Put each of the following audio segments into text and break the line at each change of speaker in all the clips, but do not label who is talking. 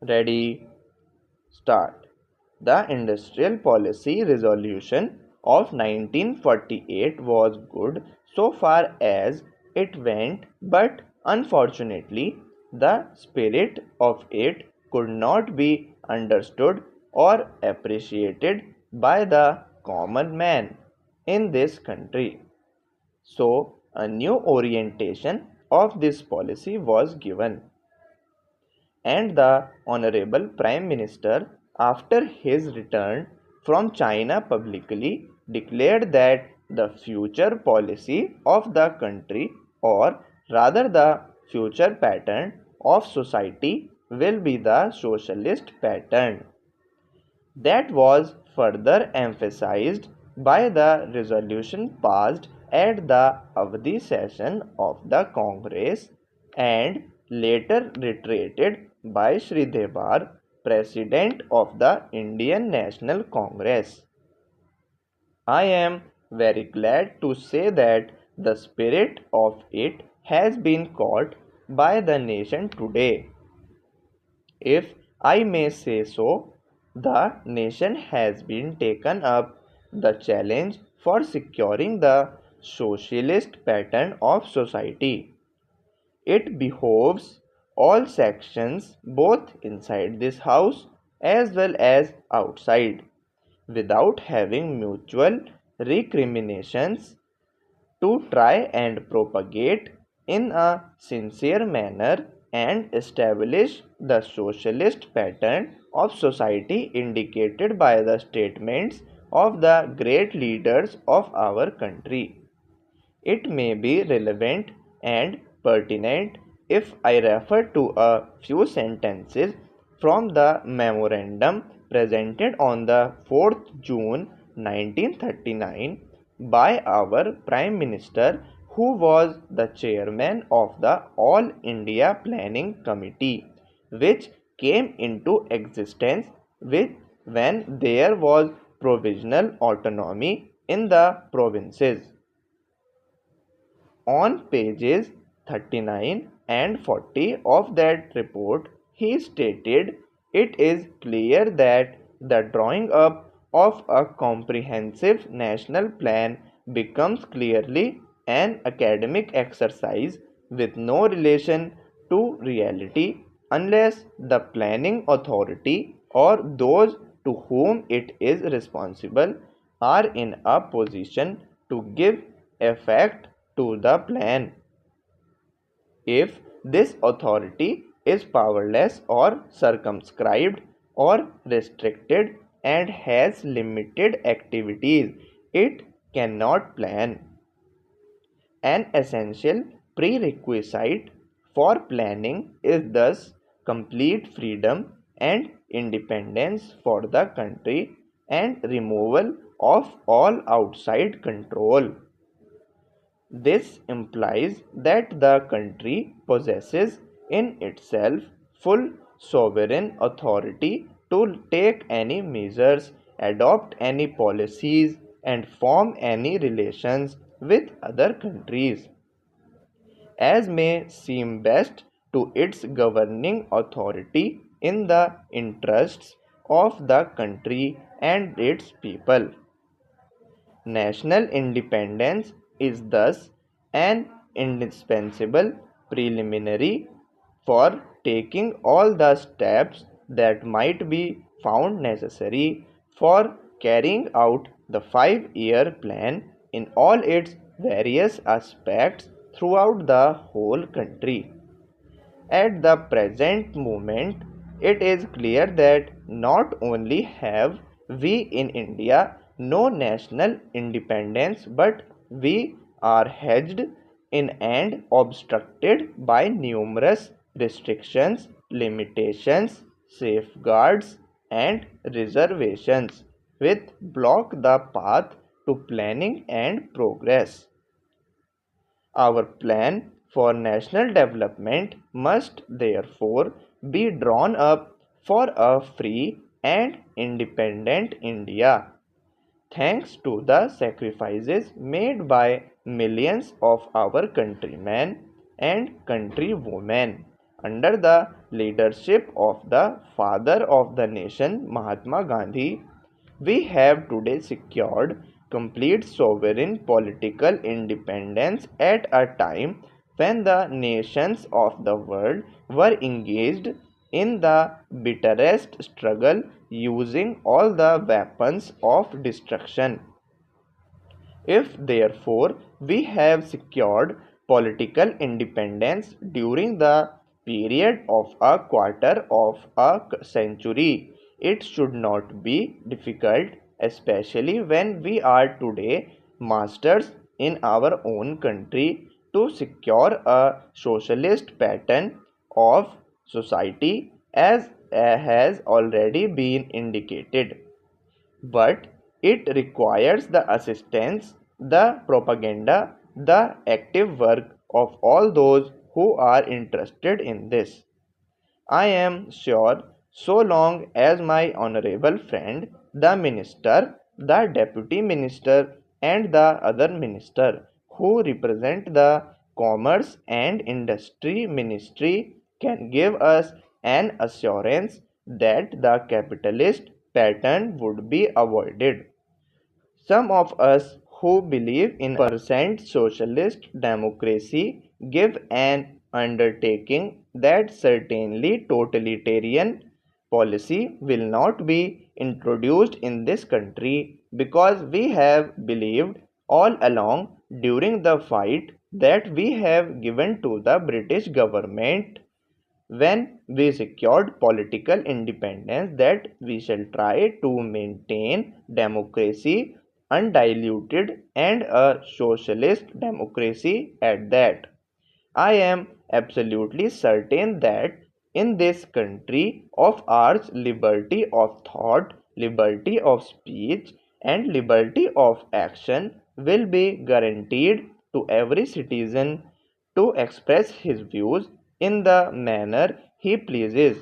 Ready, start. The Industrial Policy Resolution of 1948 was good so far as it went, but unfortunately, the spirit of it could not be understood or appreciated by the common man in this country. So, a new orientation of this policy was given, and the Honorable Prime Minister, after his return from China, publicly declared that the future policy of the country, or rather the future pattern of society, will be the socialist pattern. That was further emphasized by the resolution passed at the Avdi session of the Congress and later reiterated by Sri Devar, President of the Indian National Congress. I am very glad to say that the spirit of it has been caught by the nation today. If I may say so, the nation has been taken up the challenge for securing the socialist pattern of society. It behoves all sections, both inside this house as well as outside, without having mutual recriminations, to try and propagate in a sincere manner and establish the socialist pattern of society indicated by the statements of the great leaders of our country. It may be relevant and pertinent if I refer to a few sentences from the memorandum presented on the 4th June 1939 by our Prime Minister, who was the chairman of the All India Planning Committee, which came into existence with when there was provisional autonomy in the provinces. On pages 39 and 40 of that report, he stated, "It is clear that the drawing up of a comprehensive national plan becomes clearly an academic exercise with no relation to reality unless the planning authority or those to whom it is responsible are in a position to give effect to the plan. If this authority is powerless or circumscribed or restricted and has limited activities, it cannot plan. An essential prerequisite for planning is thus complete freedom and independence for the country and removal of all outside control. This implies that the country possesses in itself full sovereign authority to take any measures, adopt any policies, and form any relations with other countries as may seem best to its governing authority in the interests of the country and its people. National independence is thus an indispensable preliminary for taking all the steps that might be found necessary for carrying out the 5-year plan in all its various aspects throughout the whole country. At the present moment, it is clear that not only have we in India no national independence, but we are hedged in and obstructed by numerous restrictions, limitations, safeguards, and reservations, which block the path to planning and progress. Our plan for national development must therefore be drawn up for a free and independent India. Thanks to the sacrifices made by millions of our countrymen and countrywomen under the leadership of the father of the nation, Mahatma Gandhi, we have today secured complete sovereign political independence at a time when the nations of the world were engaged in the bitterest struggle using all the weapons of destruction. If therefore we have secured political independence during the period of a quarter of a century, it should not be difficult, especially when we are today masters in our own country, to secure a socialist pattern of society as has already been indicated. But it requires the assistance, the propaganda, the active work of all those who are interested in this. I am sure so long as my honorable friend, the minister, the deputy minister, and the other minister who represent the commerce and industry ministry can give us an assurance that the capitalist pattern would be avoided. Some of us who believe in 100% socialist democracy give an undertaking that certainly totalitarian policy will not be introduced in this country, because we have believed all along during the fight that we have given to the British government when we secured political independence, that we shall try to maintain democracy undiluted and a socialist democracy at that. I am absolutely certain that in this country of ours, liberty of thought, liberty of speech, and liberty of action will be guaranteed to every citizen to express his views in the manner he pleases.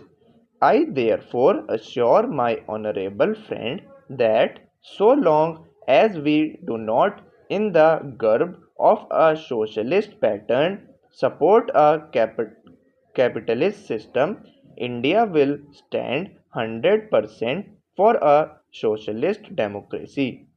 I therefore assure my honorable friend that so long as we do not, in the garb of a socialist pattern, support a capitalist system, India will stand 100% for a socialist democracy.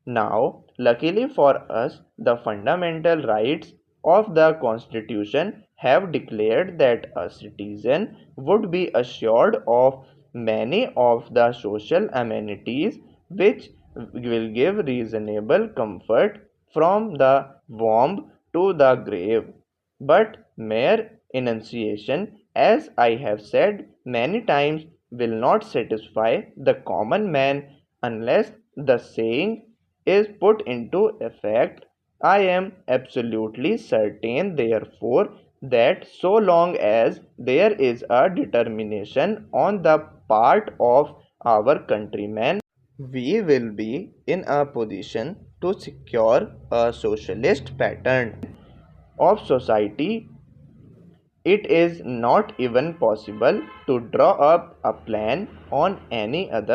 Now, luckily for us, the fundamental rights of the Constitution have declared that a citizen would be assured of many of the social amenities which will give reasonable comfort from the womb to the grave. But mere enunciation, as I have said many times, will not satisfy the common man unless the saying is put into effect. I am absolutely certain, therefore, that so long as there is a determination on the part of our countrymen, we will be in a position to secure a socialist pattern of society. It is not even possible to draw up a plan on any other